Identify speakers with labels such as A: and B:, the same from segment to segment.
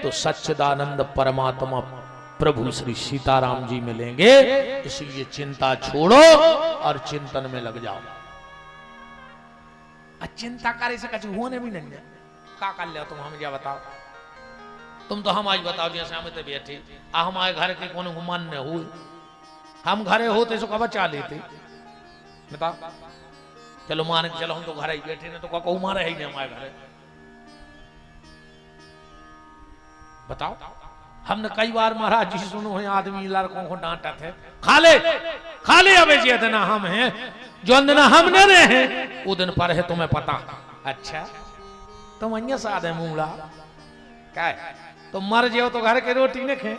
A: तो सच्चिदानंद परमात्मा प्रभु श्री सीताराम जी मिलेंगे। इसलिए चिंता छोड़ो और चिंतन में लग जाओ। चिंता करे से कुछ होने भी नहीं है। क्या कर लिया तुम हमें क्या बताओ? तुम तो हम आज बताओ जैसे हमें तो बैठे हमारे घर के कौन गुमान न हुए, हम घरे होते सो कब बचा लेते बताओ। चलो मान के चलो हम तो घर ही बैठे ना, तो को मारे ही नहीं हमारे घरे बताओ। हमने कई बार महाराज जी सुनो है आदमी लड़कों को डांटा थे, खाले अबे जी दिन हम हैं जो दिन हम न रहे हैं वो दिन पर है तुम्हें पता। अच्छा तुम अन्य साधे मूला क्या है? तुम मर जाओ तो घर के रोटी न खे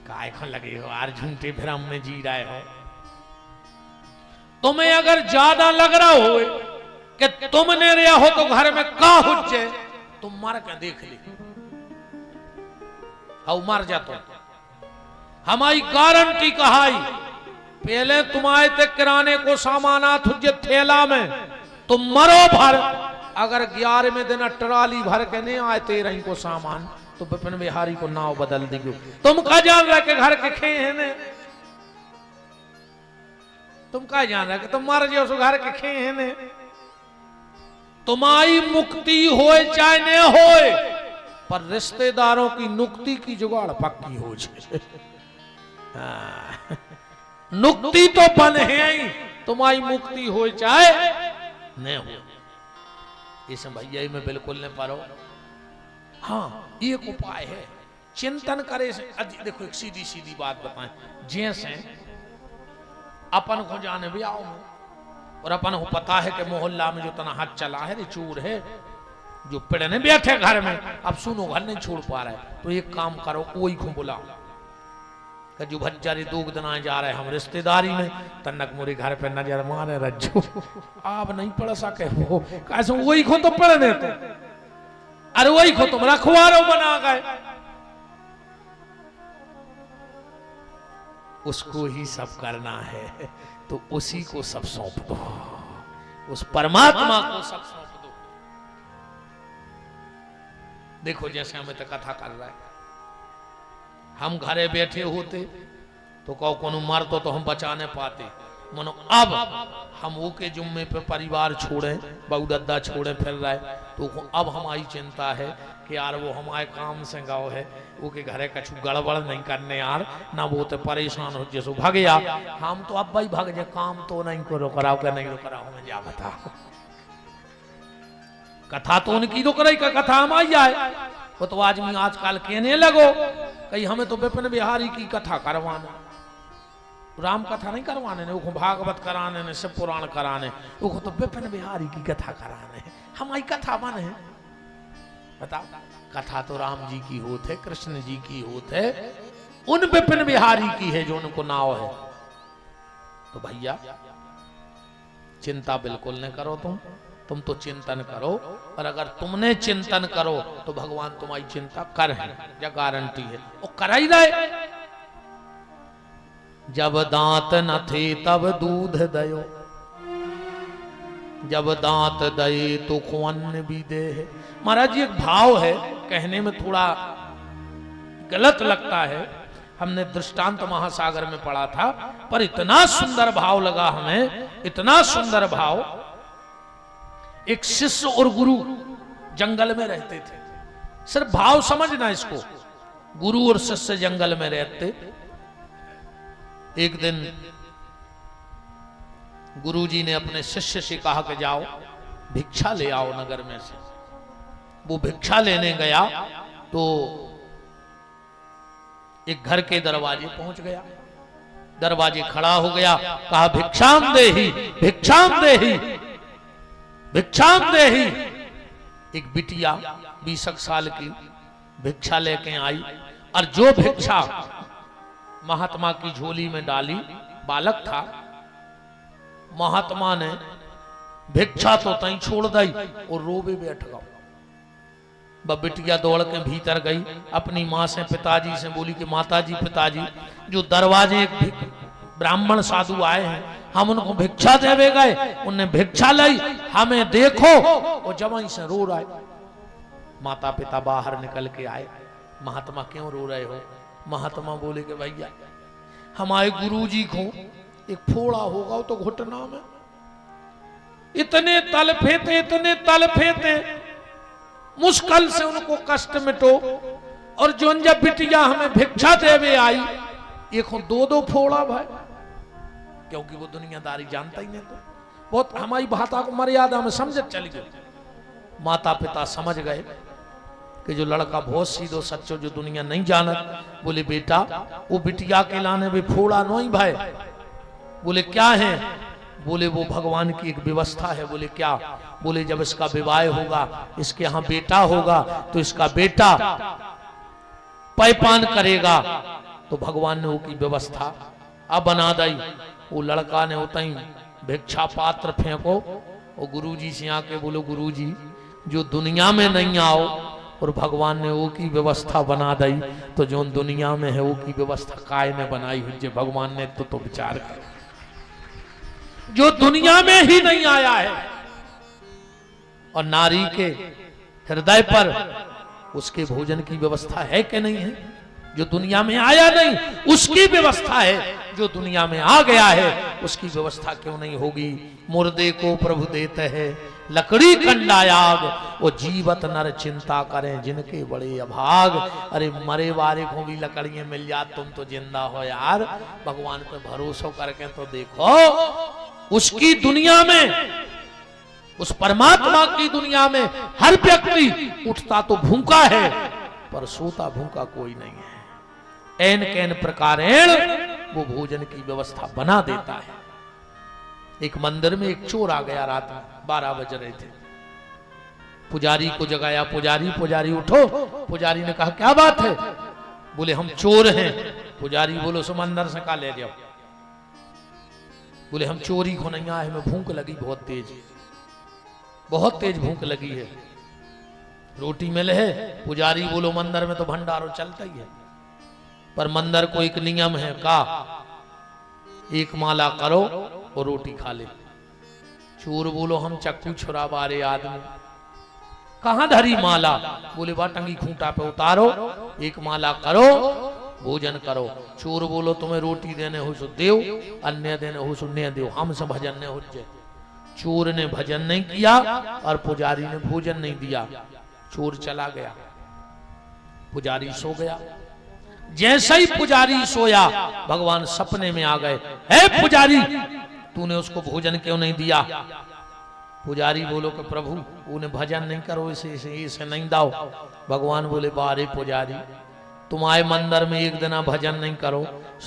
A: काय खन लगे हो यार, झूठे भ्रम में जी रहे हो। तुम्हें अगर ज्यादा लग रहा हो कि तुमने रहा हो तो घर में का हुज्जे, तुम मर के देख ली हाउ मर जातो। हमारी गारंटी कहाई, पहले तुम आए थे किराने को सामाना तुझे थैला में, तुम मरो भर। अगर 11वें दिन ट्राली भर के नहीं आए 13 को सामान तो विपिन बिहारी को नाव बदल दी। तुम कहा जान रहे के घर के खे है ने, तुम कहा जान रहे कि तुम मर जाओ सो घर के खे है ने। तुम्हारी मुक्ति होए चाहे न होए, पर रिश्तेदारों की नुक्ति की जुगाड़ पक्की हो जाए। नुक्ति तो बन है ही, तुम्हारी मुक्ति हो चाहे न हो। इस भैया में बिल्कुल न पारो। हाँ एक उपाय है, चिंतन करे से। देखो एक सीधी सीधी बात बताएं, जैसे अपन को जाने भी आओ और अपन को पता है कि मोहल्ला में जो तना हाथ चला है रे चूर है जो पिड़ने बैठे घर में, अब सुनो घर नहीं छोड़ पा रहे, तो एक काम करो वही को बुलाओ कि जो भज्जारी दूध दना जा रहे हम रिश्तेदारी में, तन्नक मोरे घर पे नजर मारे रज्जू आप नहीं पढ़ सके हो, कैसे वही को तो पढ़ देते, अरे वही को तुम रखवारो बना गए। उसको ही सब करना है तो उसी को सब सौंप दो, उस परमात्मा को सब सौंप दो। देखो जैसे हमें तो कथा कर रहा है, हम घरे बैठे होते तो कहो कोनो मरतो तो हम बचा नहीं पाते, मनो अब हम वो के जुम्मे पे परिवार छोड़े, बहू दद्दा छोड़े फिर रहे, तो अब हमारी चिंता है कि यार वो हमारे काम से गाँव है, वो के घरे कछु गड़बड़ नहीं करने यार, ना वो तो परेशान हो जैसो भाग गया। हम तो अब भाई भाग जाए, काम तो नहीं करो कराओ क्या नहीं कराओ, हमें जा बता। कथा तो उनकी तो कराई का कथा हम आई जाए, वो तो आदमी आजकल कहने लगो कहीं हमें तो विपिन बिहारी की कथा करवाना, राम कथा नहीं करवाने, वो भागवत कराने ने, शिव पुराण कराने, वो तो विपिन बिहारी की कथा कराने। हमारी कथा बन है बताओ, कथा तो राम जी की होत है, कृष्ण जी की होत है, उन विपिन बिहारी की है जो उनको नाव है। तो भैया चिंता बिल्कुल नहीं करो, तुम तो चिंतन करो, और अगर तुमने चिंतन करो तो भगवान तुम्हारी चिंता कर है, या गारंटी है वो कर ही रहे। जब दांत न थे तब दूध दयो, जब दांत दये तो खुअन्न भी दे। महाराज जी एक भाव है, कहने में थोड़ा गलत लगता है, हमने दृष्टांत महासागर में पढ़ा था, पर इतना सुंदर भाव लगा हमें, इतना सुंदर भाव। एक शिष्य और गुरु जंगल में रहते थे, सिर्फ भाव समझना इसको, गुरु और शिष्य जंगल में रहते। एक दिन गुरुजी ने अपने शिष्य से कहा कि जाओ भिक्षा ले आओ नगर में से। वो भिक्षा लेने गया तो एक घर के दरवाजे पहुंच गया, दरवाजे खड़ा हो गया, कहा भिक्षाम देहि, भिक्षाम देहि, भिक्षाम देहि। एक बिटिया 20 साल की भिक्षा लेके आई, और जो भिक्षा महात्मा की झोली में डाली, बालक था, महात्मा ने भिक्षा तो तई छोड़ दी और रोबे बैठ गया। वह बिटिया दौड़ के भीतर गई, अपनी माँ से पिताजी से बोली कि माताजी पिताजी, जो दरवाजे एक ब्राह्मण साधु आए हैं, हम उनको भिक्षा देवे गए, उन्हें भिक्षा लाई, हमें देखो। वो जवाई से रो रहा है, माता पिता बाहर निकल के आए, महात्मा क्यों रो रहे हो? महात्मा बोले कि भैया हमारे गुरुजी को एक फोड़ा होगा तो घुटना में, इतने तलफे थे, मुश्किल से उनको कष्ट मिटो, और जो जब बिटिया हमें भिक्षा देवे आई, एक दो फोड़ा भाई, क्योंकि वो दुनियादारी जानता ही नहीं। तो बहुत हमारी भाषा को मर्यादा में समझ चली गई। माता पिता समझ गए कि जो लड़का बहुत सीधो सच्चो, जो दुनिया नहीं जानत। बोले बेटा वो बिटिया के लाने में फोड़ा नहीं भाई। बोले क्या है? बोले वो भगवान की एक व्यवस्था है। बोले क्या? बोले जब इसका विवाह होगा, इसके यहाँ बेटा होगा, तो इसका बेटा पैपान करेगा, तो भगवान ने वो की व्यवस्था अब बना दी। वो लड़का ने उतई भिक्षा पात्र फेंको, और गुरुजी से आके बोलो गुरुजी जो दुनिया में नहीं आओ, और भगवान ने वो की व्यवस्था बना दी, तो जो दुनिया में है वो की व्यवस्था काय ने बनाई हुई जे भगवान ने, तो विचार कर। जो दुनिया में ही नहीं आया है, और नारी के हृदय पर उसके भोजन की व्यवस्था है कि नहीं है? जो दुनिया में आया नहीं उसकी व्यवस्था है, जो दुनिया में आ गया है उसकी व्यवस्था क्यों नहीं होगी? मुर्दे को प्रभु देते हैं लकड़ी कंडायाग, वो जीवत नर चिंता करें जिनके बड़े अभाग। अरे मरे वारे को भी लकड़ियां मिल जात, तुम तो जिंदा हो यार। भगवान पे भरोसा करके तो देखो, उसकी दुनिया में, उस परमात्मा की दुनिया में हर व्यक्ति उठता तो भूखा है, पर सोता भूखा कोई नहीं है। एन कैन प्रकारेण वो भोजन की व्यवस्था बना देता है। एक मंदिर में एक चोर आ गया, रात में 12 बज रहे थे। पुजारी को जगाया, पुजारी उठो। पुजारी ने कहा क्या बात है? बोले हम चोर हैं। पुजारी बोलो समंदर से का ले जाओ। बोले हम चोरी को नहीं आए, हमें भूख लगी बहुत तेज भूख लगी है, रोटी मिले है। पुजारी बोलो मंदिर में तो भंडारो चलता ही है, पर मंदिर को एक नियम है का एक माला करो और रोटी खा ले। चोर बोलो हम चक्कू छुरा बारे आदमी, कहां धरी माला? बोले बा टंगी खूंटा पे उतारो, एक माला करो, भोजन करो। चोर बोलो तुम्हें रोटी देने हो सो देव, अन्य देने हो सो ने देव, हमसे भजन ने हो जाए। चोर ने भजन नहीं किया और पुजारी ने भोजन नहीं दिया। चोर चला गया, पुजारी सो गया। जैसे ही पुजारी सोया, भगवान सपने में आ गए, हे पुजारी तूने उसको भोजन क्यों नहीं दिया? पुजारी बोलो कि प्रभु उन्हें भजन नहीं करो, इसे नहीं दाओ। भगवान बोले बारे पुजारी तुम आए मंदिर में एक दिन भजन नहीं करो,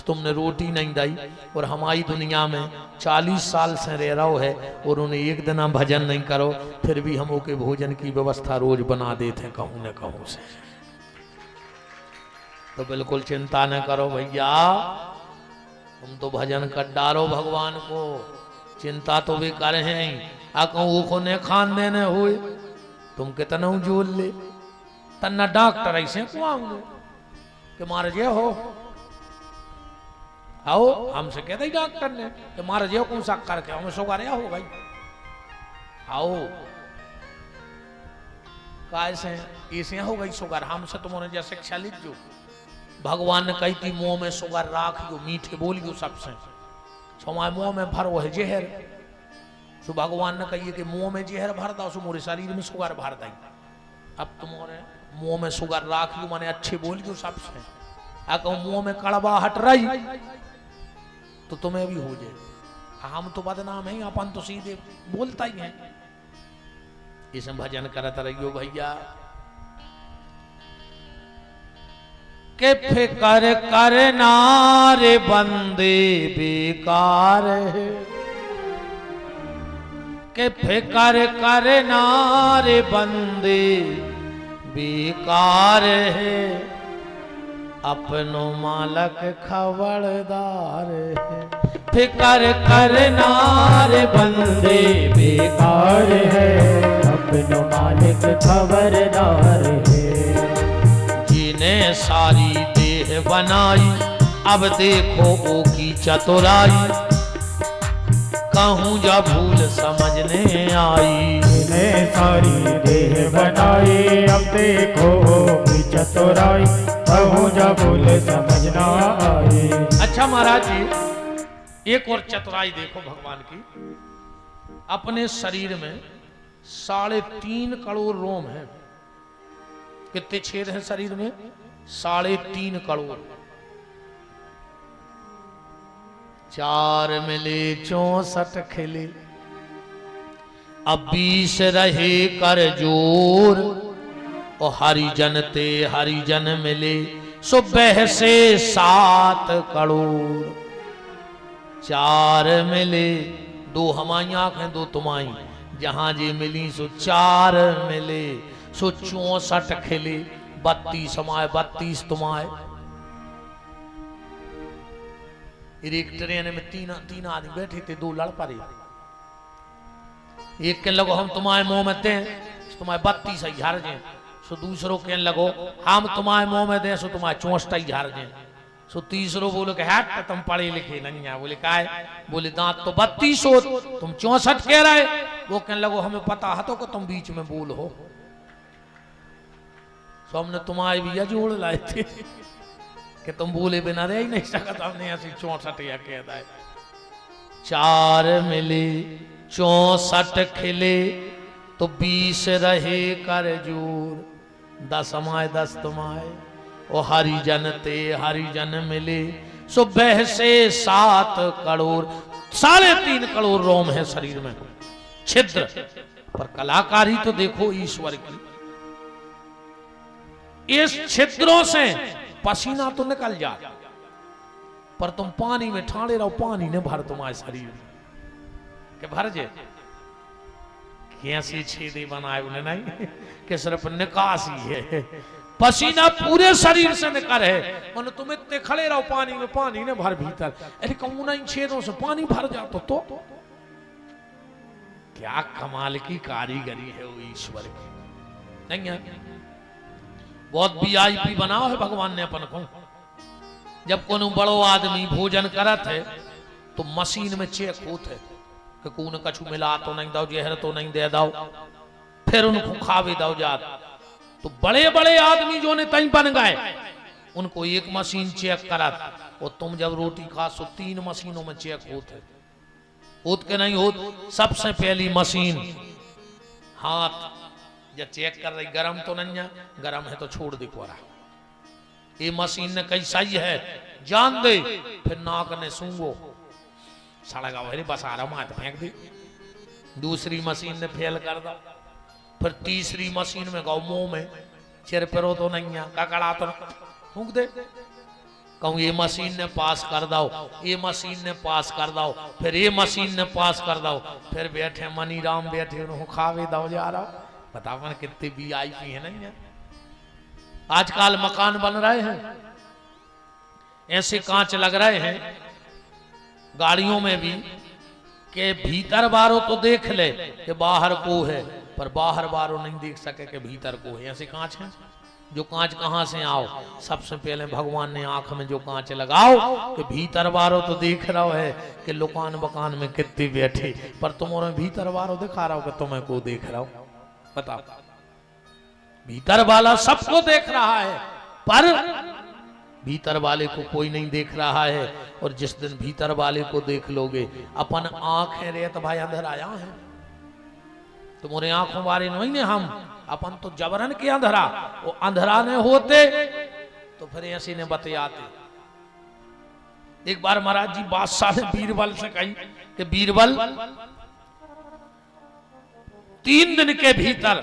A: तुमने रोटी नहीं दी, और हमारी दुनिया में 40 साल से रह रहा है और उन्हें एक दिन भजन नहीं करो, फिर भी हम ओके भोजन की व्यवस्था रोज बना देते हैं कहूं न कहूं से। तो बिल्कुल चिंता न करो भैया, तुम तो भजन कर डालो भगवान को, चिंता तो वे कर हैं। कहूँ को ने खान देने हुए तुम कितना जोड़ ले, तन्ना डॉक्टर ऐसे को आऊंगे कि मार जे हो आओ, हमसे कहते ही डॉक्टर ने कि मार जे कौन सा करके हमें शुगर या हो भाई आओ कैसे ऐसे हो गई शुगर, हमसे तुमने जैसे शिक्षा लीजियो। भगवान ने कही थी मुंह में शुगर राखियो, मीठे बोलियो सबसे, तुम्हारे मुंह में भरो है जहर। तो भगवान ने कही कि मुंह में जहर भर दो, सो मोरे शरीर में शुगर भर दी। अब तुम्हारे मुंह में शुगर राखियो माने अच्छे बोलियो सबसे, कहूँ मुंह में कड़वा हट रही तो तुम्हें भी हो जाए। हम तो बदनाम है, अपन तो सीधे बोलता ही है। इसमें भजन करता रहियो भैया। के फिकर करना रे बंदे बेकार है, के फिकर करना रे बंदे बेकार है, अपनो मालक खबरदार है। फिकर करना रे बंदे
B: बेकार है, अपनो मालिक खबरदार है।
A: जिन्हें सारी देह बनाई, अब देखो ओ की चतुराई, कहूँ जा भूल समझने आई।
B: जिन्हें सारी देह बनाई, अब देखो की चतुराई, कहूँ जब बोले समझ ना आई।
A: अच्छा महाराज जी, एक और चतुराई देखो भगवान की। अपने शरीर में 3.5 करोड़ रोम है। कितने छेद हैं शरीर में? 3.5 करोड़। 4 मिले 64 खिले, अब 20 रहे कर जोर। और हरिजन ते हरिजन मिले, सुबह से 7 करोड़। 4 मिले, 2 हमारी आंखें 2 तुम्हारी, जहां जे मिली सो 4 मिले, सो 64 खिले। 32 हमारे 32 तुम्हारे। एक ट्रेन में 3 आदमी बैठे थे, 2 लड़ पड़े। एक के लगो हम तुम्हारे मुंह में दे, तुम्हारे 32 ही झार जे। सो दूसरों के लगो हम तुम्हारे मुंह में दे, सो तुम्हारे 64 ही झार जे। सो तीसरो बोलो कि हट तुम पढ़े लिखे नहीं है। बोले काय? बोले दांत तो 32 हो, तुम 64 कह रहे। वो कहने लगो हमें पता है तो कि तुम बीच में बोल हो। सो हमने तुम्हारे भी जोड़ लाए थे कि तुम बोले बिना रह ही नहीं सकता। हमने ऐसी 64 या कह दिया। 4 मिले 64 खिले, तो 20 रहे कर जोर। 10 हमारे 10 तुम्हारे। ओ हरिजन ते हरिजन मिले, सुबह से 7 करोड़। 3.5 करोड़ रोम है शरीर में, छिद्र। पर कलाकारी तो देखो ईश्वर की। इस छिद्रों से पसीना तो निकल जाए, पर तुम पानी में ठाड़े रहो, पानी ने भर तुम्हारे शरीर के भर जे। कैसे छेदे बनाए उन्हें नहीं कि सिर्फ निकासी है। पसीना पूरे शरीर से निकल है। मतलब तुम इतने खड़े रहो पानी में, पानी ने भर भीतर। अरे कहूं ना इन छेदों से पानी भर जाता तो क्या कमाल की कारीगरी है वो ईश्वर की, नहीं है? बहुत VIP बनाओ है भगवान ने अपन को। जब कोनो बड़ो आदमी भोजन करत है तो मशीन में चेक होते है कि कौन कछु मिला तो नहीं दो, जहर तो नहीं दे दो, फिर उनको खावे दो जात। तो बड़े बड़े आदमी जो ने तई बन गए, उनको एक मशीन चेक करत। और तुम जब रोटी खा सो 3 मशीनों में चेक होते, होत के नहीं होत। सबसे पहली मशीन हाथ, जब चेक कर रही गरम तो नहीं है, गरम है तो छोड़ दे कोरा। ये मशीन ने कही सही है जान दे, फिर नाक ने सूंगो सड़गा वही बस आराम हाथ फेंक दे। दूसरी मशीन ने फेल कर दो, फिर तीसरी मशीन में गाओ मुंह में चिर पेरो तो नहीं है, ककड़ा तो फूंक दे। कहूँ ये मशीन ने पास कर दो, ये मशीन ने पास कर दो, फिर ये मशीन ने पास कर दो। फिर बैठे मनी राम बैठे उन्होंने खावे दो जा रहा। बताओ कितने VIP है नहीं है? आजकल मकान बन रहे हैं, ऐसे कांच लग रहे हैं गाड़ियों में भी कि भीतर बारो तो देख ले कि बाहर को है, पर बाहर बारो नहीं देख सके कि भीतर को है। ऐसे कांच हैं जो कांच कहां से आओ? सबसे पहले भगवान ने आंख में जो कांच लगाओ कि भीतर बारो तो देख रहा है कि लुकान बकान में कितने बैठे, पर तुम्हारे भीतर बारो दिखा रहा हो कि तुम्हें को देख रहा हो। बताओ, भीतर वाला सबको देख रहा है, पर भीतर वाले को कोई नहीं देख रहा है। और जिस दिन भीतर वाले को देख लोगे, अपन आंखें रे तो भाई अंधेरा आया है, तुम्हारे आंखों वाले नहीं ने हम, अपन तो जबरन के अंधेरा। वो अंधेरा ने होते तो फिर ऐसे ने बतियाते। एक बार महाराज जी बादशाह ने बीरबल से कही कि बीरबल 3 दिन के भीतर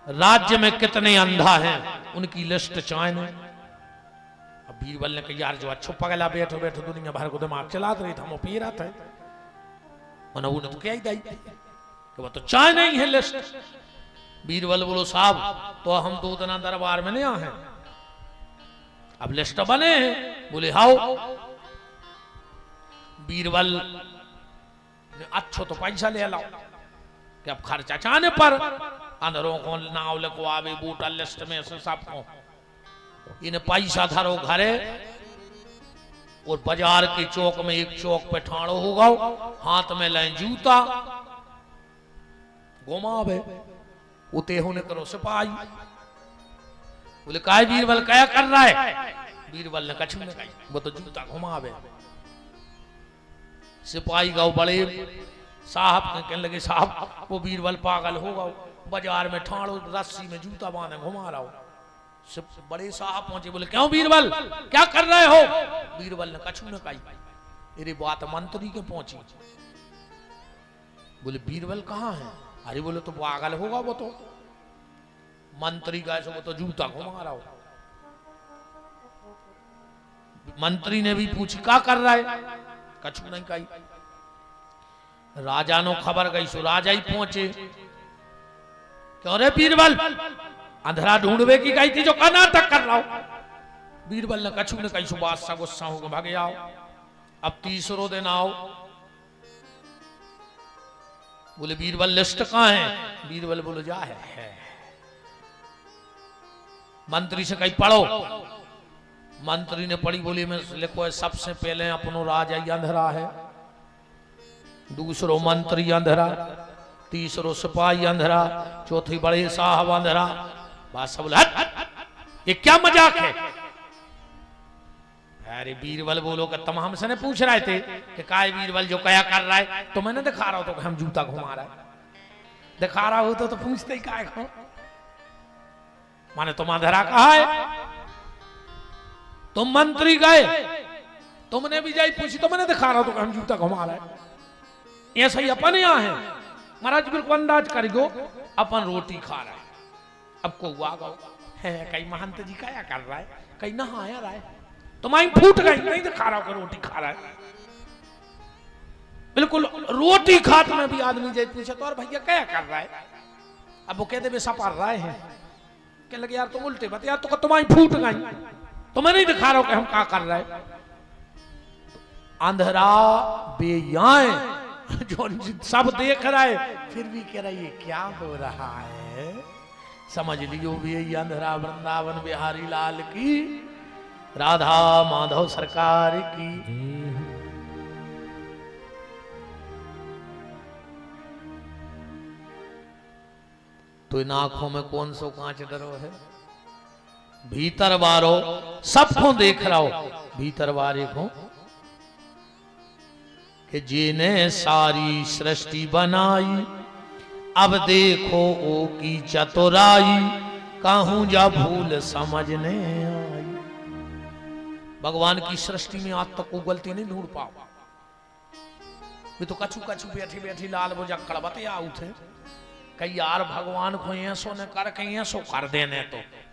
A: राज्य में कितने अंधा हैं उनकी लिस्ट चाहिए। अब बीरबल ने कहा यार जो अच्छो पगला बैठो बैठो दुनिया भर को दिमाग चलाते रही था, हम पीरा थे उन्हें तो क्या ही दाई कि वो तो चाय नहीं है लिस्ट। बीरबल बोलो साहब तो हम 2 दिन दरबार में नहीं आए हैं, अब लिस्ट बने हैं। बोले हाउ। बीरबल ने अच्छो तो पैसा ले लाओ कि अब खर्चा चाहने पर अंधरों को नाव लिखवावे बूटा लिस्ट में से सबको इन्हें पैसा धरो घरे और बाजार के चौक में एक चौक पे ठाड़ो होगा, हाथ में लें जूता घुमावे उते होने करो सिपाही बोले काय बीरबल क्या कर रहा है? बीरबल ने कछु ने कही, वो तो जूता घुमावे। सिपाही गाँव बड़े साहब कहने लगे, साहब वो बीरबल पागल होगा, बाजार में ठाड़ो रस्सी में जूता बांधे घुमा रहा हो। बड़े साहब पहुंचे, बोले क्यों बीरबल क्या कर रहे हो? बीरबल ने कछु ने कही। मेरी बात मंत्री के पहुंची। बोले बीरबल कहाँ है? अरे बोले तो पागल होगा वो तो, मंत्री का ऐसा वो तो जूता घुमा रहा हो। मंत्री ने भी पूछी क्या कर रहा है? कछु नहीं कही। राजा नो खबर गई, सो राजा ही पहुंचे। क्यों रे बीरबल अंधेरा ढूंढवे की गई थी जो का नाटक कर रहा हो? बीरबल ने कछु ने कही, सो बादशाह गुस्सा होकर भागे आओ, अब तीसरो दिन आओ। बोले बीरबल लिस्ट कहाँ है? बीरबल बोले जा है। मंत्री से कही पढ़ो। मंत्री ने पढ़ी, बोली में लिखो है सबसे पहले अपनो राजा अंधेरा है, दूसरो मंत्री अंधेरा, तीसरो सिपाही अंधेरा, चौथी बड़े साहब अंधेरा। बादशाह बोला ये क्या मजाक है? अरे बीरबल बोलो कि तुम हमसे ने पूछ रहे थे कि काय बीरबल जो क्या कर रहा है, तो मैंने दिखा रहा हो तो कि हम जूता घुमा रहा है। दिखा रहा हो तो पूछते ही काय को, माने तुम अंधेरा कहा है? तुम मंत्री गए, तुमने भी जाई पूछी तो मैंने दिखा रहा हो तो कि हम जूता घुमा रहा है। ऐसा ही अपन यहाँ है महाराज, बिल्कुल अंदाज करियो अपन रोटी खा रहा है। अब को हुआ गो है कहीं महंत जी क्या कर रहा है, कहीं नहाया रहा है, तुम्हारी फूट गई, नहीं दिखा रहा हो रोटी खा रहा है। बिल्कुल रोटी खात में भी आदमी जैसे पूछे तो और भैया क्या कर रहा है? अब वो कहते वे सपार रहे हैं, कह लगे यार तुम उल्टे बात, यार तो तुम्हारी फूट गई, तुम्हें नहीं दिखा रहा हो कि हम क्या कर रहे हैं। अंधेरा बेयाए जो सब देख रहा है फिर भी कह रहा है ये क्या हो रहा है। समझ लीजिए भी अंधेरा वृंदावन बिहारी लाल की, राधा माधव सरकार की। तो इन आंखों में कौन सो कांच डरो है? भीतर बारो सबको देख रहा हो, भीतर बारे को कि जिने सारी सृष्टि बनाई, अब देखो ओ की चतुराई, कहूं जा भूल समझने आई। भगवान की सृष्टि में आज तक को गलती नहीं ढूंढ पाओ। वे तो कछु कछु बैठी बैठी लाल बोझा कड़बते आ उठे, कई यार भगवान को ऐसो ने कर कहीं ऐसो कर देने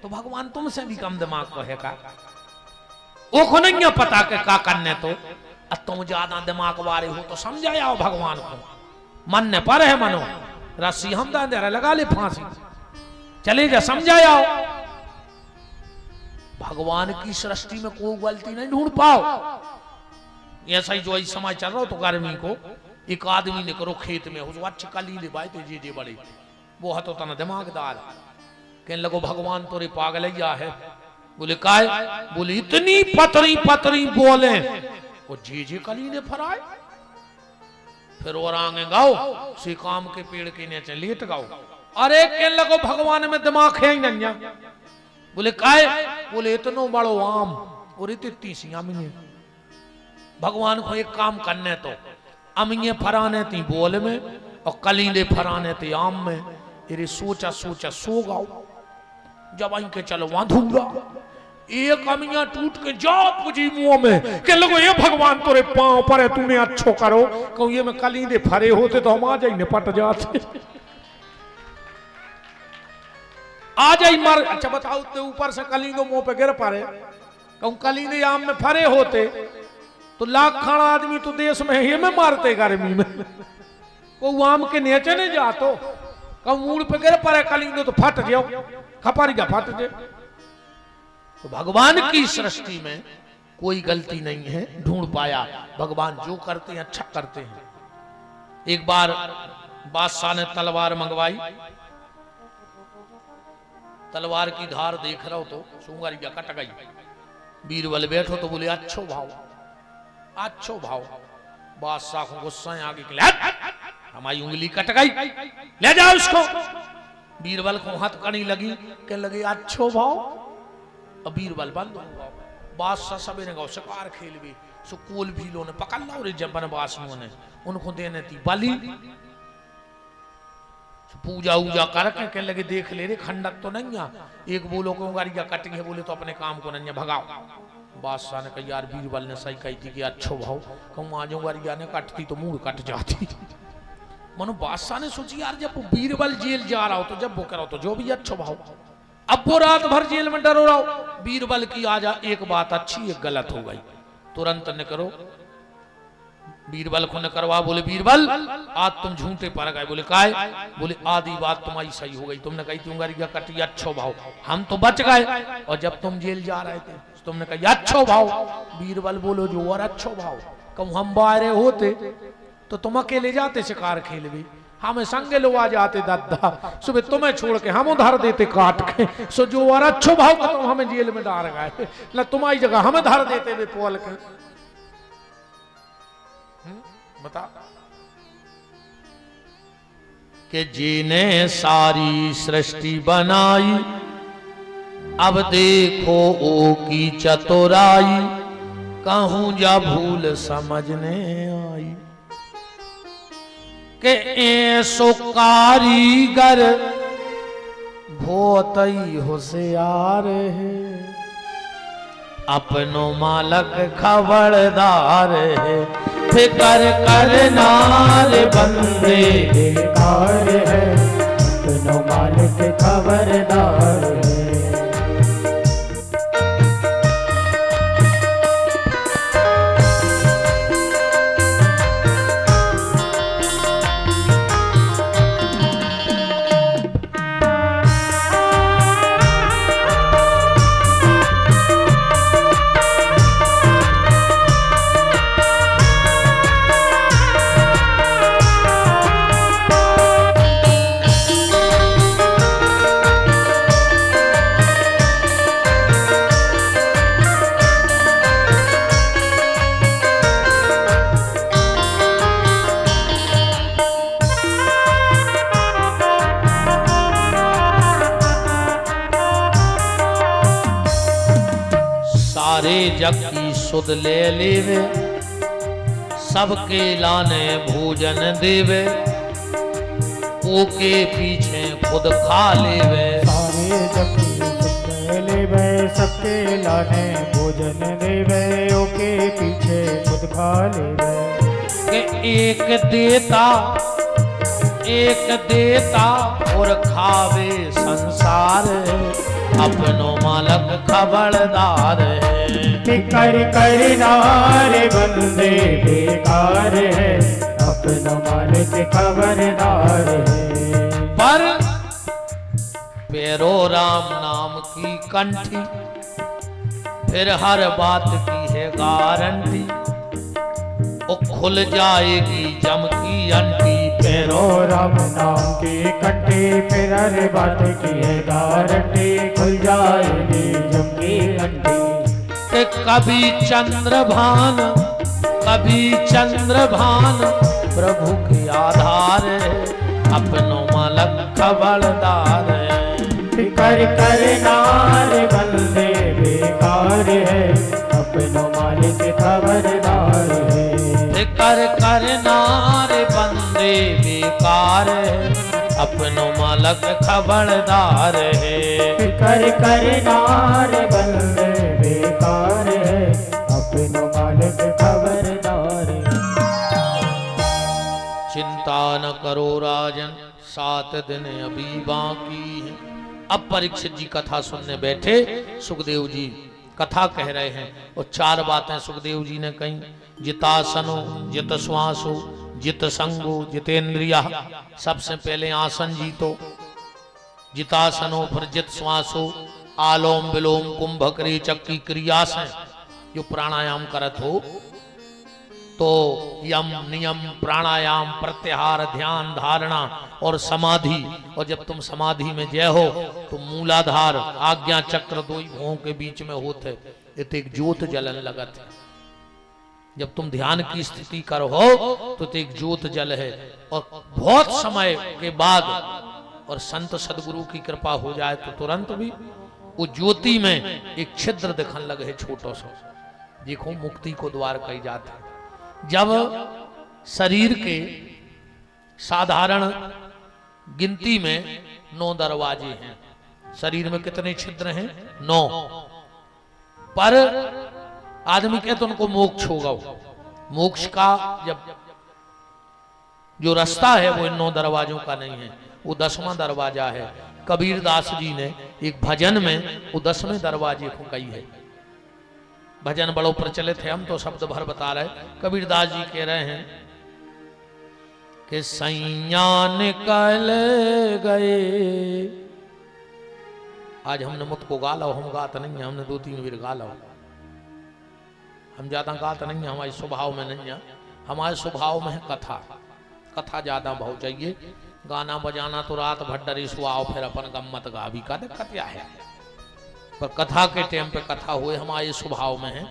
A: तो भगवान तुमसे भी कम दिमाग को है का? वो को नहीं पता के का करने तो तुम ज्यादा दिमाग वाले हो तो समझाया भगवान को, मन ने पर है मनो रस्सी हम दे लगा ले फांसी, चले जा समझाया। भगवान की सृष्टि में कोई गलती नहीं ढूंढ पाओ। ऐसा ही जो समय चल रहा हो तो गर्मी को एक आदमी ने करो खेत में हो अच्छी कली ले भाई तो जे बड़े वो हतो तना दिमागदार, कहने लगो भगवान तोरे पागलैया है। बोले काय? बोले इतनी पतरी पतरी बोले वो जे कली ने फराए। फिर और आगे गाओ से काम के पेड़ के नीचे लेट गाओ। अरे कहने लगो भगवान में दिमाग है ही नहीं। बोले काय? बोले इतनो बड़ो आम और इतनी सी अमीने, भगवान को एक काम करने तो अमीने फराने थी बोल में और कलीले फराने थे आम में। ये सोचा सोचा सो गाओ, जब आई के चलो वहां धूंगा एक अमिया टूट के जा पुजी मुंह में के लोगो ये भगवान तोरे पांव पर है तूने अच्छो करो कहूं ये में कलीले फरे होते तो हम आ जाई निपट जाते। आ जाई मर। अच्छा बताओ ते ऊपर से कलींदो मुंह पे गिर पड़े, कहूं कलींदे आम में फरे होते तो लाख खाना आदमी तो देश में ही में मारते गर्मी में। को आम के नीचे नहीं जातो, कहूं मूड पे गिर पड़े कलींदो तो फट जाओ, खपारी का फट जाए। तो भगवान की सृष्टि में कोई गलती नहीं है, ढूंढ पाया। भगवान जो करते हैं अच्छा करते हैं। एक बार बादशाह ने तलवार मंगवाई, तलवार की धार देख रहा हो तो सुंगारिया कट गई। बीरबल बैठो तो बोले अच्छो भाव अच्छो भाव। बादशाह को गुस्सा आगे के हमारी उंगली कट गई, ले जाओ उसको। बीरबल को हाथ कड़ी लगी, कहने लगे अच्छो भाव अब बीरबल बंद हो गया बादशाह सबे ने गौ शिकार खेल भी सो कोल भी लो ने पकड़ लो रे जब बनवास ने उनको देने थी बलि पूजा उजा करके कहने लगे देख ले रे खंडक तो नहीं है एक बोलो को गाड़िया कट गई बोले तो अपने काम को नहीं भगाओ बादशाह ने कहा यार बीरबल ने सही कही थी कि अच्छो भाव कहूँ आज गाड़िया ने कटती तो मुंह कट जाती मनो बादशाह ने सोची यार जब बीरबल जेल जा रहा हो तो जब वो करो तो जो भी अच्छो भाव अब वो रात भर जेल में डरो रहा हो बीरबल की आज एक बात अच्छी एक गलत हो गई तुरंत न करो बीरबल को न करवा बोले बीरबल आज तुम झूठे पर गए बोले काय बोले आधी बात तुम्हारी सही हो गई तुमने कही तुम गाड़िया कटी अच्छो भाव हम तो बच गए और जब तुम जेल जा रहे थे तुमने कहा अच्छो भाव बीरबल बोलो जो और अच्छो भाव कहूँ हम बाहर होते तो तुम अकेले जाते शिकार खेल भी हमें संगे लो आ जाते दादा सुबह तुम्हें छोड़ के हम उधार देते काट के सो जो और अच्छो भाव का तुम हमें जेल में डाल गए न तुम्हारी जगह हमें धार देते वे पोल के बता कि जीने सारी सृष्टि बनाई अब देखो ओ की चतुराई कहूं जा भूल समझने आई के ऐसो कारीगर बहुत ही होशियार है अपनो मालक खबरदार है फिकर करना रे बंदे
B: बेकार है अपनो मालिक खबरदार है
A: सारे जग की सुध ले लेवे सबके लाने भोजन देवे ओके पीछे खुद खा लेवे
B: सारे जग की सुध ले लेवे सबके लाने भोजन देवे ओके पीछे खुद खा लेवे
A: कि एक देता और खावे संसार अपनो मालक खबरदार है
B: फिकर करना रे बंदे बेकार है अपनो मालिक खबरदार है
A: पर पेरो राम नाम की कंठी फिर हर बात की है गारंटी वो खुल जाएगी जम की अंटी
B: पैरो राम नाम की कंठी फिर हर बात की है गारंटी खुल जाएगी जम की कंठी
A: कि कभी चंद्रभान प्रभु के आधार अपनो मालक खबरदार
B: फिकर करना रे बंदे बेकार है अपनो मालिक खबरदार है
A: फिकर करना रे बंदे बेकार अपनो मालक खबरदार है
B: फिकर करना रे बंदे बेकार है अपनो मालिक खबरदार है
A: चिंता न करो राजन 7 दिन अभी बाकी है अब परीक्षित जी कथा सुनने बैठे सुखदेव जी कथा कह रहे हैं और 4 बातें सुखदेव जी ने कही जितासनो जित श्वासो जित संगो जितेंद्रिया सबसे पहले आसन जीतो जितासनो फिर जित श्वासो आलोम विलोम कुंभक रेचक की क्रिया से जो प्राणायाम करत हो तो यम नियम प्राणायाम प्रत्याहार ध्यान धारणा और समाधि और जब तुम समाधि में जय हो तो मूलाधार आज्ञा चक्र 2 भुवों के बीच में होते एक ज्योत जलन लगत है जब तुम ध्यान की स्थिति करो हो तो एक ज्योत जल है और बहुत समय के बाद और संत सदगुरु की कृपा हो जाए तो तुरंत भी वो ज्योति में एक छिद्र दिखन लगे है छोटो सा। देखो मुक्ति को द्वार कही जाता है। जब शरीर के साधारण गिनती में 9 दरवाजे हैं। शरीर में कितने छिद्र हैं? 9। पर आदमी कहते उनको मोक्ष होगा। मोक्ष का जब जो रास्ता है वो इन 9 दरवाजों का नहीं है, वो 10वां दरवाजा है। कबीर दास जी ने एक भजन में वो 10वें दरवाजे को कही है। भजन बड़ो प्रचलित है, हम तो शब्द भर बता रहे। कबीर दास जी कह रहे हैं कि सैया निकल गए। आज हमने मुझको गा लो, हम गात नहीं है, हमने 2-3 बार गा लो। हम ज्यादा गात नहीं है, हमारे स्वभाव में नहीं है। हमारे स्वभाव में है कथा। कथा ज्यादा बहुत चाहिए। गाना बजाना तो रात भर डरी सुआओ, फिर अपन गम्मत गा भी का दिक्कत क्या है। पर कथा के टाइम पे कथा हुए हमारे स्वभाव में है।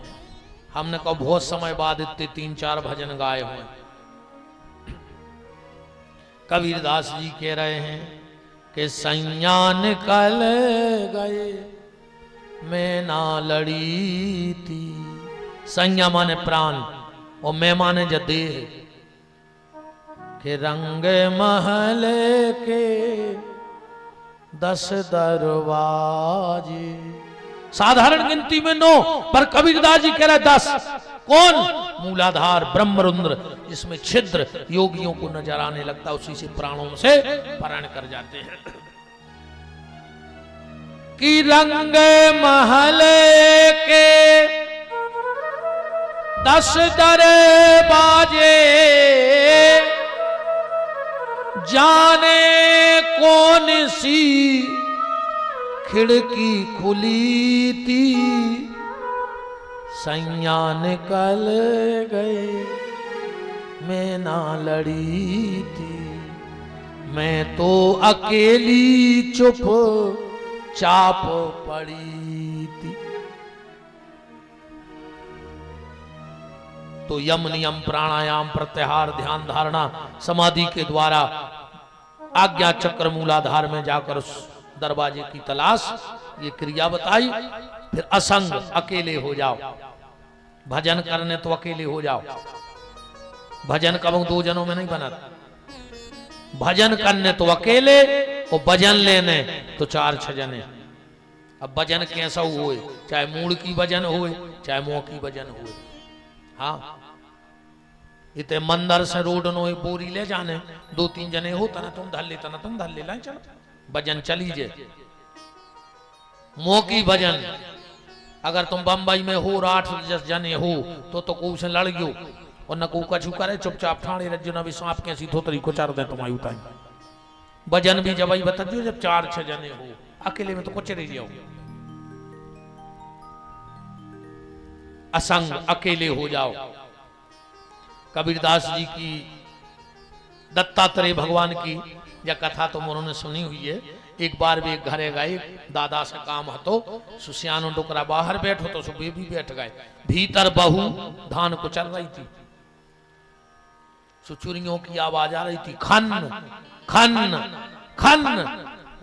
A: हमने कहा बहुत समय बाद इतने 3-4 भजन गाए हुए। कबीर दास जी कह रहे हैं कि सैया निकल गए मैं ना लड़ी थी। सैया माने प्राण और मैं माने जदेह के रंग महल के 10 दरवाजे। साधारण गिनती में 9, पर कबीरदास जी कह रहे 10। कौन? मूलाधार ब्रह्मरुद्र, जिसमें छिद्र योगियों को नजर आने लगता, उसी से प्राणों से पारण कर जाते हैं। कि रंग महल के 10 दरवाजे जाने कौन सी खिड़की खुली थी। सैया निकल गए मैं ना लड़ी थी। मैं तो अकेली चुप चाप पड़ी थी। तो यम नियम प्राणायाम प्रत्याहार ध्यान धारणा समाधि के द्वारा आज्ञा चक्र मूलाधार में जाकर उस दरवाजे की तलाश, ये क्रिया बताई। फिर असंग अकेले हो जाओ। भजन करने तो अकेले हो जाओ। भजन कब 2 जनों में नहीं बना। भजन करने तो अकेले और भजन लेने तो 4-6 जने। अब भजन कैसा हुए, चाहे मूड की भजन हुए चाहे मुंह की भजन हुए। हाँ, इतने मंदिर से रोड नो बोरी ले जाने 2-3 जने हो तना तुम धल ले, तना तुम धल ले ला, चलो भजन चली जे। मुंह की भजन अगर तुम बंबई में हो 8 जने हो तो को से लड़ गयो और न को कछु करे, चुपचाप ठाणे रज्जो न भी सांप कैसी धोतरी को चार दे तुम्हारी उताई। भजन भी जब बता दो जब 4-6 जने हो, अकेले में तो कुछ रह जाओ। असंग अकेले हो जाओ। कबीरदास जी की दत्तात्रेय भगवान की यह कथा तो उन्होंने सुनी हुई है। एक बार भी एक घरे गए, दादा से काम हतो, सुसियानो डुकरा बाहर बैठो तो सुबह भी बैठ गए। भीतर बहू धान को चल रही थी। सुचुरियों की आवाज आ रही थी, खन खन खन।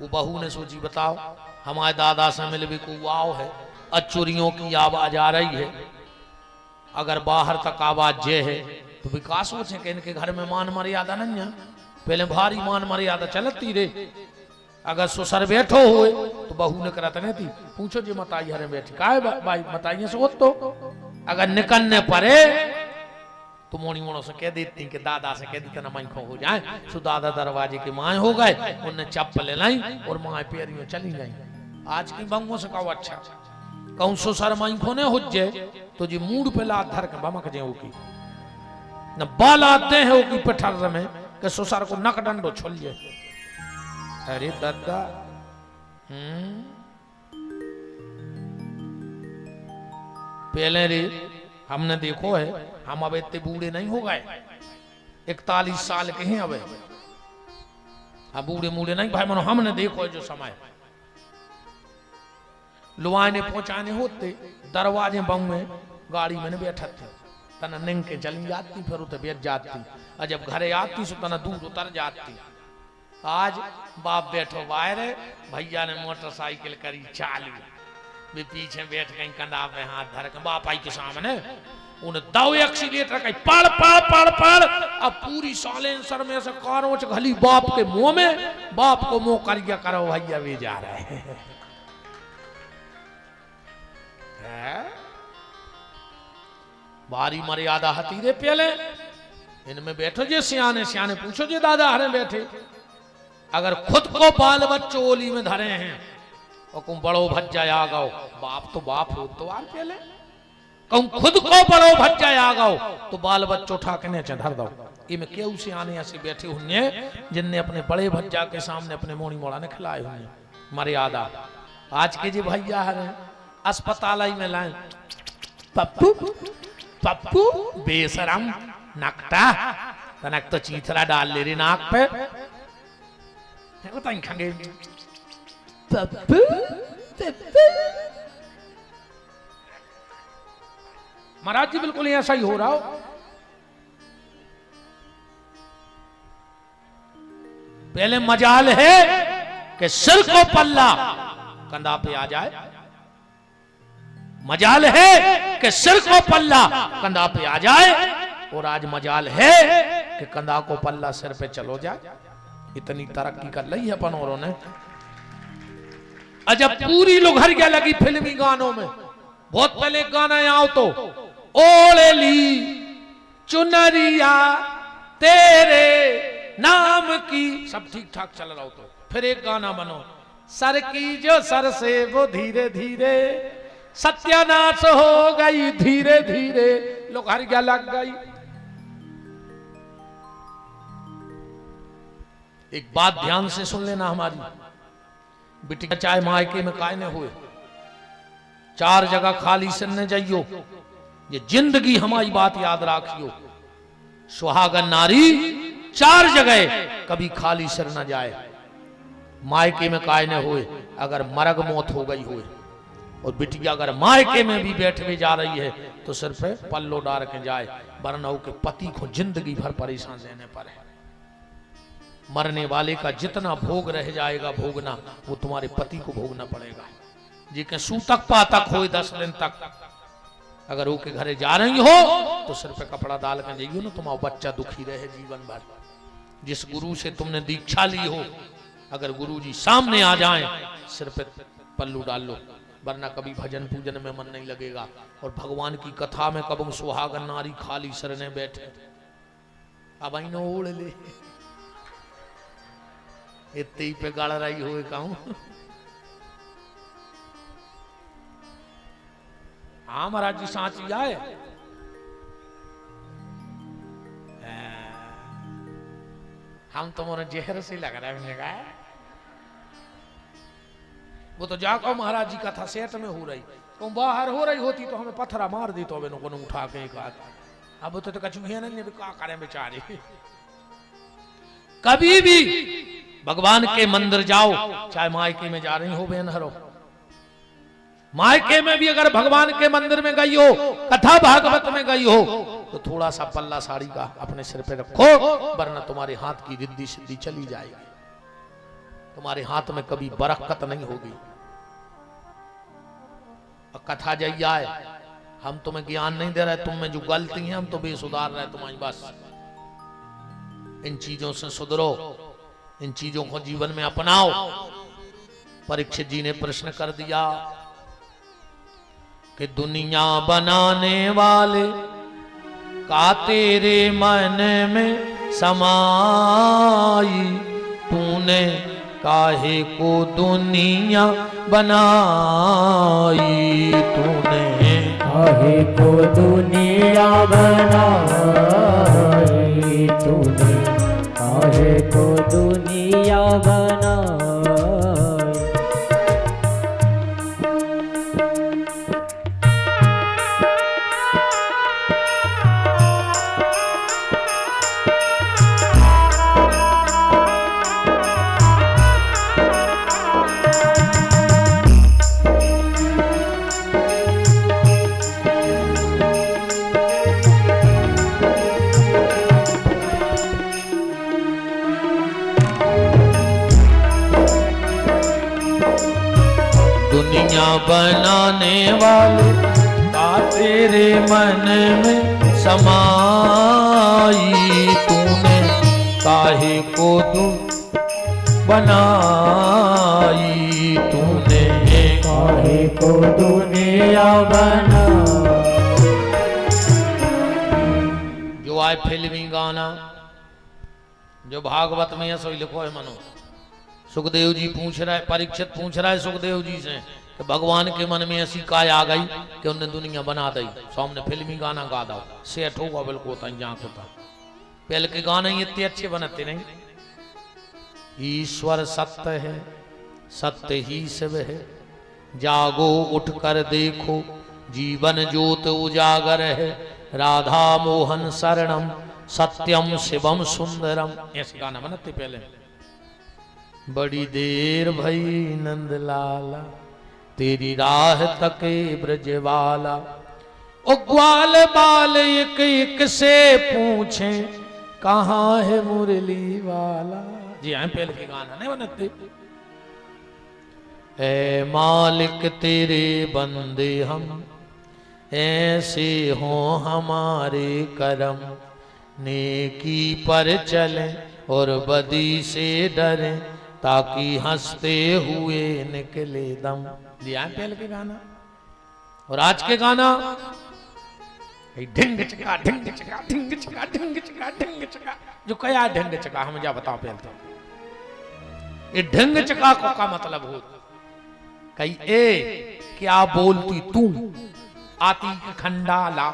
A: वो बहू ने सोची बताओ हमारे दादा से मिल भी को आओ है, अचुरियों की आवाज आ रही है। अगर बाहर तक आवाज जे है तो विकास सोचे कि इनके घर में मान मर्यादा नहीं है। पहले भारी मान मर्यादा चलती रे। अगर ससुर बैठो हुए तो बहू ने करत नहीं थी, पूछो जी मताई हरे बैठी का भाई मताइए से तो अगर निकलने पड़े तो मोनी मोनो से कह देती कि दादा से कह दी ना माई खो हो जाए। सो दादा दरवाजे के माए हो गए, उनने चप्पल लाई और माए पैरियों चली गई। आज की बंगों से कहो अच्छा कहूं ससुर माई खोने हो जाए तो जी मूड पे लात धर के बमक जाए की न बाल आते हैं वो की पठर में कि ससुर को नक डंडो छोलिए। अरे दादा पहले रे हमने देखो है, हम अब इतने बूढ़े नहीं हो गए, 41 साल के हैं अब। अब बूढ़े मूढ़े नहीं भाई मनो, हमने देखो है जो समय लुआने पहुंचाने होते दरवाजे बंग में गाड़ी में बैठा थे तना निंग के चली जाती, फिर उते बैठ जाती। और जब घरे आती सो तना दूर उतर जाती। आज बाप बैठो बाहर, भैया ने मोटरसाइकिल करी चालू, वे पीछे बैठ गई कंधा पे हाथ धर के, बाप आई के सामने उन्हें दो एक्सीलेटर कहीं पड़ पड़ पड़ पड़, अब पूरी साइलेंसर में से कारोच घली बाप के मुंह में, बाप को मुंह करिया करो भैया वे जा रहे हैं। बारी मर्यादा हतीरे पहले इनमें बैठो जे सियाने, सियाने पूछो जे दादा हरे बैठे, अगर खुद को बाल बच्चों ओली में धरे हैं और तुम बड़ो भज्जा आ गओ, बाप तो बाप हो तो आर पहले कहूं खुद को बड़ो भज्जा आ गओ तो बाल बच्चों उठा के नीचे धर दो। इनमें केहू से आने ऐसे बैठे हुए जिनने अपने बड़े भज्जा के सामने अपने मोनी मोड़ा ने खिलाए हुए मर्यादा। आज के जी भैया है अस्पताल में लाए, पप्पू पप्पू बेशरम नकटा, तनक तो चीथरा डाल ले रही नाक पे, पप्पू पप्पू। महाराज जी बिल्कुल ऐसा ही हो रहा हो। पहले मजाल है कि सिर को पल्ला कंधा पे आ जाए, मजाल है कि सिर को पल्ला कंधा पे आ जाए, और आज मजाल है कि कंधा को पल्ला सिर पे चलो जाए। इतनी तरक्की कर ली है अपन औरों ने। अजब पूरी लुघरिया लगी फिल्मी गानों में। बहुत पहले गाना आओ तो ओले ली चुनरिया तेरे नाम की, सब ठीक ठाक चल रहा हो तो फिर एक गाना बनो, सर की जो सर से वो धीरे धीरे सत्यानाश हो गई, धीरे धीरे लुघरिया लग गई। एक बात ध्यान से सुन लेना, हमारी बिटिया चाहे मायके में काय न हुए, 4 जगह खाली सिर न जाइयो, ये जिंदगी हमारी बात याद रखियो। सुहागन नारी 4 जगह कभी खाली सिर न जाए, मायके में काय न हुए, अगर मरग मौत हो गई हुए, और बिटिया अगर मायके में भी बैठे जा रही है तो सिर पे पल्लो डाल के जाए, वरना के पति को जिंदगी भर परेशान रहने पर है। मरने वाले का जितना भोग रह जाएगा भोगना, वो तुम्हारे पति को भोगना पड़ेगा। जी के सूतक पातक हो 10 दिन तक, अगर वो के घरे जा रही हो तो सिर पे कपड़ा डाल कर जाइयो ना, तुम्हारा बच्चा दुखी रहे जीवन भर। जिस गुरु से तुमने दीक्षा ली हो, अगर गुरु जी सामने आ जाएं, सिर पे पल्लू डाल लो, वरना कभी भजन पूजन में मन नहीं लगेगा। और भगवान की कथा में कब सुहागन नारी खाली सिर ने बैठे, अब आई ओढ़ ले इतने ही पे गाड़ रही हुए कहूं। हाँ महाराज जी सांची आए, हम तुम्हारे जहर से लग रहे हैं। वो तो जाको महाराज जी कथा सेट में हो रही, तुम बाहर हो रही होती तो हमें पत्थरा मार दी, तो को उठा के एक हाथ। अब तो कछु नहीं क्या करें बेचारे। कभी भी भगवान के मंदिर जाओ, चाहे मायके में जा रही हो बेनहरो, मायके में भी अगर भगवान के मंदिर में गई हो, कथा भागवत में गई हो, तो थोड़ा सा पल्ला साड़ी का अपने सिर पे रखो, वरना तुम्हारे हाथ की रिद्धि सिद्धि चली जाएगी, तुम्हारे हाथ में कभी बरकत नहीं होगी। और कथा जाइए, हम तुम्हें ज्ञान नहीं दे रहे, तुम में जो गलती है हम तो बेसुधार रहे तुम्हारी। बस इन चीजों से सुधरो, इन चीजों को जीवन में अपनाओ। परीक्षित जी ने प्रश्न कर दिया कि दुनिया बनाने वाले का तेरे मन में समाई, तूने काहे को दुनिया बनाई, तूने
B: काहे को दुनिया बनाई, तूने काहे को दुनिया बनाई।
A: दुनिया बनाने वाले का तेरे मन में समाई, तूने काहे को तू बनाई, तूने
B: काहे को दुनिया बना।
A: जो आए फिल्मी गाना जो भागवत में है सो लिखो है मनो। सुखदेव जी पूछ रहा है, परीक्षित पूछ रहा है सुखदेव जी से कि भगवान के मन में ऐसी काय आ गई कि उन्हें दुनिया बना दी, सामने फिल्मी गाना गा दो, सेठ होगा बिल्कुल होता होता। पहले के गाने इतने अच्छे बनते नहीं। ईश्वर सत्य है, सत्य ही शिव है, जागो उठकर देखो जीवन ज्योत उजागर है, राधा मोहन शरणम सत्यम शिवम सुंदरम, ऐसे गाना बनाते पहले। बड़ी देर भई नंद लाला तेरी राह तके ब्रजवाला, ओ ग्वाल बाल एक एक से पूछे कहाँ है मुरली वाला। जी हाँ, पहले के गाना नहीं बनते। ए मालिक तेरे बंदे हम, ऐसे हो हमारे करम, नेकी पर चले और बदी से डरे, ताकि हंसते हुए निकले दम। दिया पहले के गाना। और आज के गाना ढिंग चका ढिंग चका ढिंग चका ढिंग चका ढिंग चका, जो कया ढिंग चका हम जा बताओ पहले तो। ये ढिंग चका को का मतलब हो कही ए क्या बोलती तू, आती खंडाला,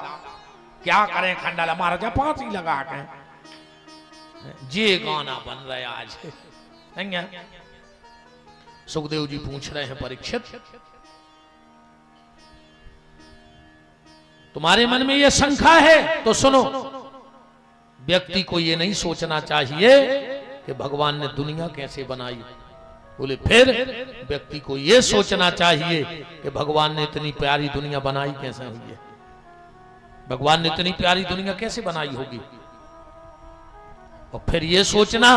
A: क्या करें खंडाला, महाराजा फांसी लगा के। ये गाना बन रहा है आज। सुखदेव जी पूछ रहे हैं परीक्षित, तुम्हारे मन में यह शंका है तो सुनो, व्यक्ति को यह नहीं सोचना चाहिए कि भगवान ने दुनिया कैसे बनाई। बोले फिर व्यक्ति को यह सोचना चाहिए कि भगवान ने इतनी प्यारी दुनिया बनाई कैसे हुई है, भगवान ने इतनी प्यारी दुनिया कैसे बनाई होगी। और फिर यह सोचना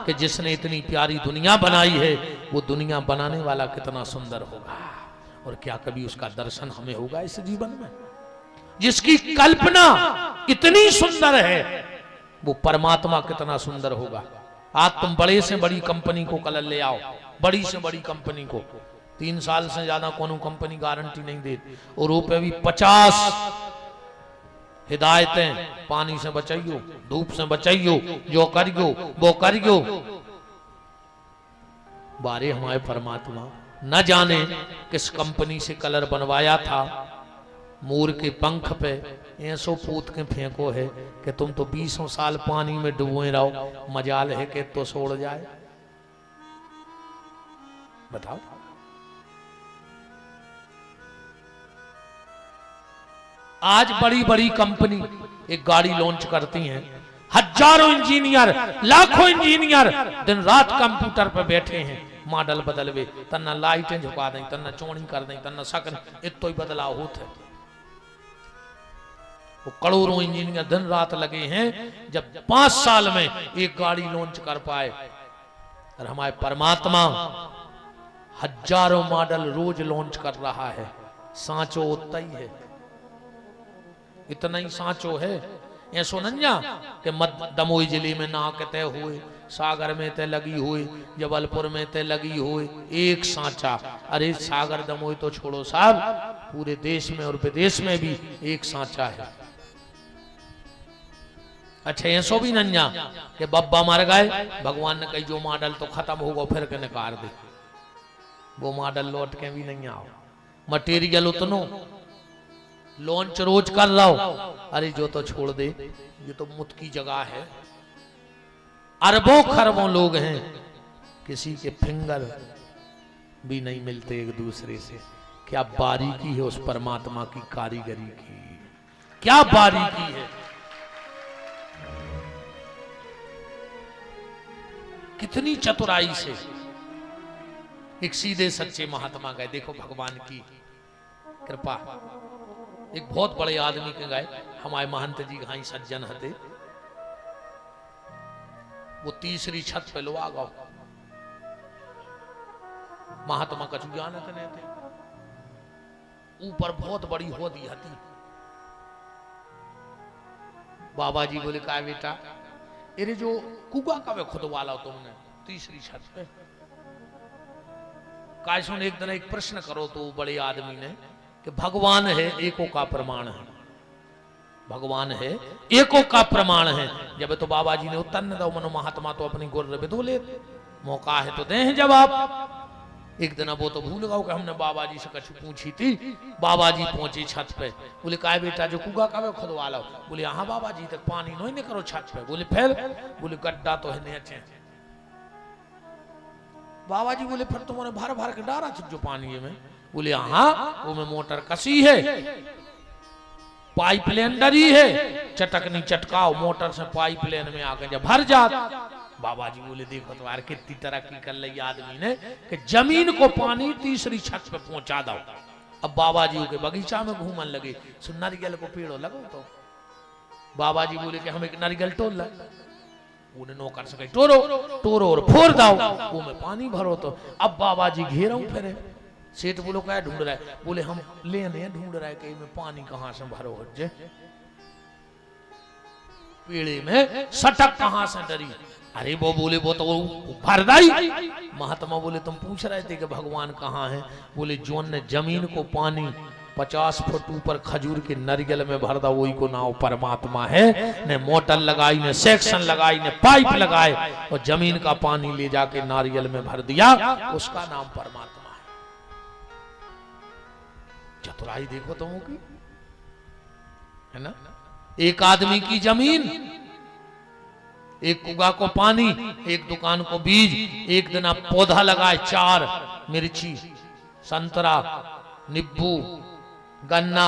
A: कि जिसने इतनी प्यारी दुनिया बनाई है वो दुनिया बनाने वाला कितना सुंदर होगा, और क्या कभी उसका दर्शन हमें होगा इस जीवन में। जिसकी कल्पना इतनी सुंदर है वो परमात्मा कितना सुंदर होगा। आज तुम बड़े से बड़ी कंपनी को कल ले आओ, बड़ी से बड़ी कंपनी को, 3 साल से ज्यादा कोनो कंपनी गारंटी नहीं देती, और रुपए भी 50 हिदायतें, पानी से बचाइयो, धूप से बचाइयो, जो करियो वो करियो। बारे हमारे परमात्मा न जाने किस कंपनी से कलर बनवाया था, मोर के पंख पे ऐसो पूत के फेंको है कि तुम तो 20 साल पानी में डुबोए रहो, मजाल है कि तो छोड़ जाए। बताओ। आज बड़ी बड़ी कंपनी एक गाड़ी लॉन्च करती हैं, हजारों इंजीनियर, लाखों इंजीनियर दिन रात कंप्यूटर पर बैठे हैं, मॉडल बदलवे, तन्ना लाइटें झुका दें, तन्ना चौड़ी कर दें, तन्ना सकन, इतो ही बदलाव होता है। वो करोड़ों इंजीनियर दिन रात लगे हैं, जब 5 साल में एक गाड़ी लॉन्च कर पाए। और हमारे परमात्मा हजारों मॉडल रोज लॉन्च कर रहा है। सांचो उतना ही है, इतना ही सांचो है। ये सुनंजा कि दमोई जिले में नाक तय हुए, सागर में तय लगी हुई, जबलपुर में तय लगी हुई, एक सांचा। अरे सागर दमोई तो छोड़ो साहब, पूरे देश में और विदेश में भी एक सांचा है। अच्छा ऐसो भी नंजा कि बब्बा मर गए, भगवान ने कही जो मॉडल तो खत्म होगा फिर के निकाल दे, वो मॉडल लौट के भी नहीं आओ। मटेरियल उतनो लॉन्च रोज कर रहा हो, अरे जो तो छोड़ दे, ये तो मुत की जगह है। अरबों खरबों लोग हैं, किसी के फिंगर भी नहीं मिलते एक दूसरे से। क्या बारीकी है उस परमात्मा की कारीगरी की, क्या बारीकी है। कितनी चतुराई से एक सीधे सच्चे महात्मा गए। देखो भगवान की कृपा। एक बहुत बड़े आदमी के गए, हमारे महंत जी घाई सज्जन हते, वो तीसरी छत पे लो आ गो, महात्मा कछु जानत नहीं थे। ऊपर बहुत बड़ी होदी हती। बाबा जी बोले का बेटा अरे जो कुआ कब खुदवाला तुमने तीसरी छत पे? काय सुन एक दिन एक प्रश्न करो तो बड़े आदमी ने कि भगवान है एको का प्रमाण है, भगवान है एको का प्रमाण है। जब तो बाबा जी ने उत्तर न दो मनो महात्मा तो अपनी गोर रबे ले, मौका है तो दे जवाब। एक दिन वो तो भूल गया कि हमने बाबा जी से कुछ पूछी थी। बाबा जी पहुंचे छत पे, बोले का बेटा जो कुआ कब खुदवा लो? बोले हाँ बाबा जी तक पानी नहीं करो छत पे। बोले फिर? बोले गड्ढा तो है नहीं अच्छे। बाबा जी बोले फिर तुम्हारे भर भर के डारा जो पानी में? बोले हाँ वो में मोटर कसी है, पाइप लाइन डरी है, चटकनी चटकाओ मोटर से पाइप लाइन में आके जब भर जात। बाबा जी बोले देखो तो यार कितनी तरक्की कर ली आदमी ने कि जमीन को पानी तीसरी छत पे पहुंचा दो। अब बाबा जी के बगीचा में घूमने लगे, सो नारियल को पेड़ो लगो तो बाबा जी बोले कि हम एक नारियल तोड़ ला। उन्हें नौकर से टोरो टोरो और फोड़ दाओ, वो में पानी भरो। तो अब बाबा जी घेरा फिरे। सेठ बोलो क्या ढूंढ रहा है? बोले हम लेने ढूंढ रहा है कि में पानी कहां से भरो जे, पेड़े में सटक कहां से डरी। अरे वो बोले वो तो भरदाई। महात्मा बोले तुम पूछ रहे थे कि भगवान कहाँ है? बोले जोन ने जमीन को पानी 50 फुट ऊपर खजूर के नारियल में भर दा वही को नाम परमात्मा है। ने मोटर लगाई, ने सेक्शन लगाई, ने पाइप लगाए और जमीन का पानी ले जाके नारियल में भर दिया, उसका नाम परमात्मा है। चतुराई देखो तुम की, है ना? एक आदमी की जमीन, एक कुआ को पानी, एक दुकान को बीज, एक दिन आप पौधा लगाए 4 मिर्ची, संतरा, नींबू, गन्ना।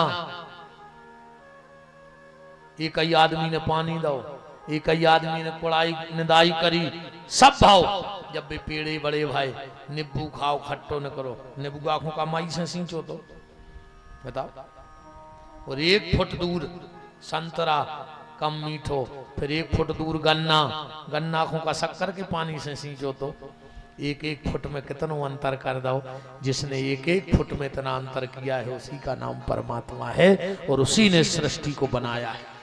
A: एक ही आदमी ने पानी दो, एक ही आदमी ने कुड़ाई निदाई करी, सब भाव। जब भी पेड़े बड़े भाई नींबू खाओ खट्टो न करो, नींबू आंखों का माई से सींचो तो बताओ। और 1 फुट दूर संतरा कम मीठो, फिर 1 फुट दूर गन्ना, गन्ना आंखों का शक्कर के पानी से सींचो तो 1-1 फुट में कितना अंतर कर दो। जिसने 1-1 फुट में इतना अंतर किया है उसी का नाम परमात्मा है और उसी ने सृष्टि को बनाया है।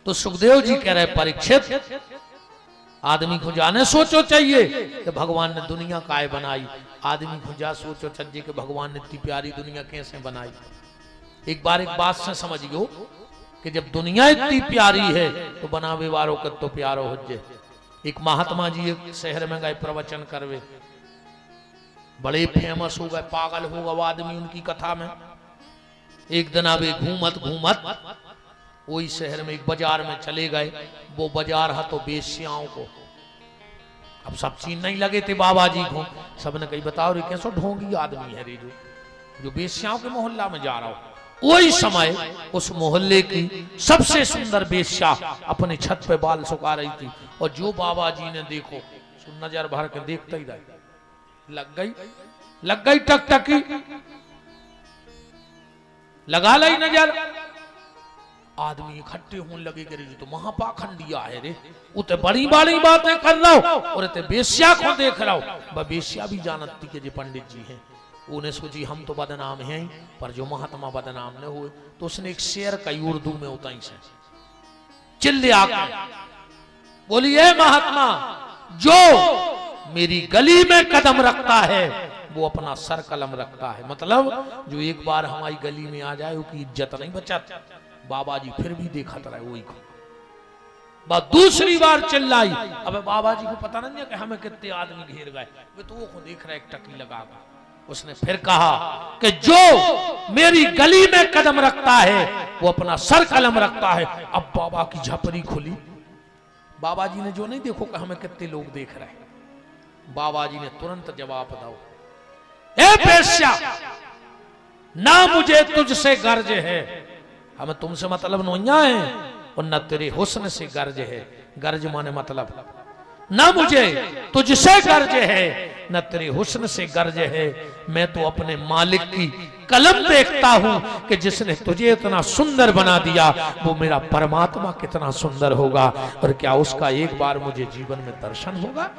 A: तो सुखदेव जी कह रहे परीक्षित आदमी को जाने सोचो चाहिए कि भगवान ने दुनिया काय बनाई। आदमी को जा सोचो चाहिए कि भगवान ने इतनी प्यारी दुनिया कैसे बनाई। एक बार एक बात से समझियो कि जब दुनिया इतनी प्यारी है तो बनावे वालों का तो प्यारो हो जाए। एक महात्मा जी एक शहर में गए प्रवचन करवे, बड़े फेमस हो गए, पागल हो गए आदमी उनकी कथा में। एक दिन अब घूमत घूमत वही शहर में एक बाजार में चले गए। वो बाजार है तो बेश्याओं को, अब सब चीज नहीं लगे थे बाबा जी को। सबने कही बताओ रे कैसो ढोंगी आदमी है रे जो बेश्याओं के मोहल्ला में जा रहा हो। वही समय उस मोहल्ले की सबसे सुंदर बेश्या अपने छत पे बाल सुखा रही थी और जो बाबा जी ने देखो नजर भर के देखते ही रहे। लग गई टकटकी, लगा ली नजर। आदमी इकट्ठे होने लगे कि तो महापाखंडिया है रे, उते बड़ी बड़ी बातें कर रहा हो और ते बेश्या को देख रहा हो। बेश्या भी जानती के जो पंडित जी हैं उन्हें सोची हम तो बदनाम हैं पर जो महात्मा बदनाम न हुए। तो उसने एक शेर कई उर्दू में उताई से चिल्ले आकर बोली, ए महात्मा जो मेरी गली में कदम रखता है वो अपना सर कलम रखता है। मतलब जो एक बार हमारी गली में आ जाए उसकी इज्जत नहीं बचत। बाबा जी फिर भी देखत रहे वही को। बात दूसरी बार चिल्लाई। अब बाबा जी को पता नहीं है कि हमें कितने आदमी घेर गए, वे तो वो को देख रहे एक टकी लगा। उसने फिर कहा कि जो मेरी गली में कदम रखता है वो अपना सर कलम रखता है। अब बाबा की झपरी खुली। बाबा जी ने जो नहीं देखो कि हमें कितने लोग देख रहे हैं। बाबा जी ने तुरंत जवाब दो, ए बेश्या ना मुझे तुझसे गर्ज है, हमें तुमसे मतलब नोइया है और न तेरे हुस्न से गर्ज है। गर्ज माने मतलब, न मुझे तुझसे गर्ज है न तेरे हुस्न से गर्ज है। मैं तो अपने मालिक की कलम देखता हूं कि जिसने तुझे इतना सुंदर बना दिया वो मेरा परमात्मा कितना सुंदर होगा और क्या उसका एक बार मुझे जीवन में दर्शन होगा।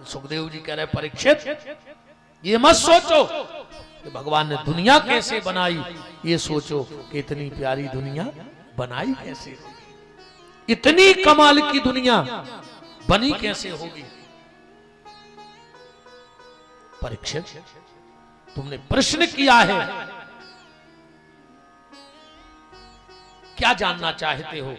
A: सुखदेव जी कह रहे परीक्षित ये मत सोचो कि भगवान ने दुनिया कैसे बनाई, ये सोचो कि इतनी प्यारी दुनिया बनाई कैसे, इतनी कमाल की दुनिया बनी कैसे होगी। परीक्षित, तुमने प्रश्न किया है, क्या जानना चाहते हो?